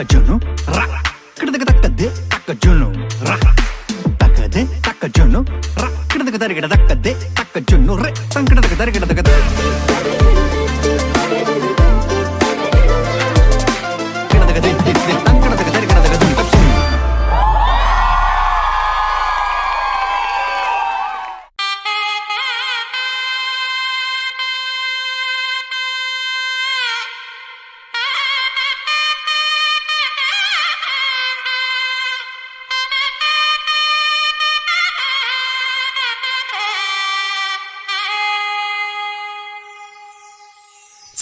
Junu, ra, kida takade, takajunu, ra, takade, takajunu, ra, kida takade, takajunu, re, tankada takade, takade.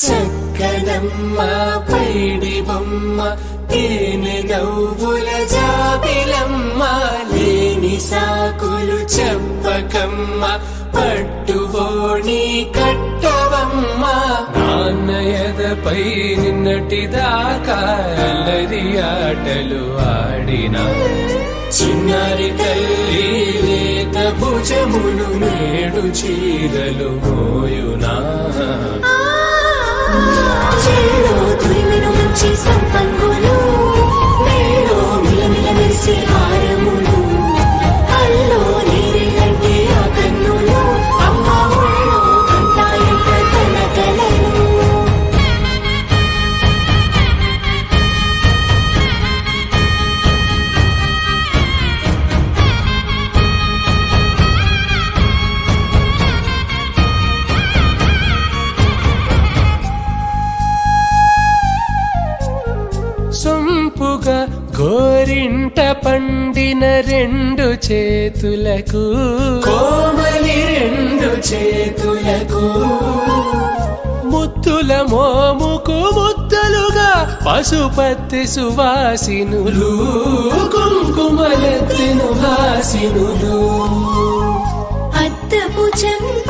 చక్కనమ్మ పైడి బొమ్మ తేనె నవ్వుల జాబిలమ్మ లేని సాకులు చెప్పకమ్మ పట్టువోణి కట్టవమ్మ నాన్నయదపై నిన్నటిదాకా అల్లరి ఆటలు ఆడిన చిన్నారి తల్లి లేత భుజములు నేడు చీరలు మోయునా చెల్లో తురిమెను మంచి సంపంగులు మేలో మిలమిల మెరిసే హారములు కల్లో నీరెలంటే ఆ కన్నులు అమ్మ ఒళ్ళో కంటాయంట తన కలలు సొంపుగా గోరింట పండిన రెండు చేతులకు కోమలి రెండు చేతులకు ముత్తుల మోముకు ముద్దలుగా పశుపతి సువాసినులు కుంకుమలెత్తిను హాసినులు అద్దపు చెంప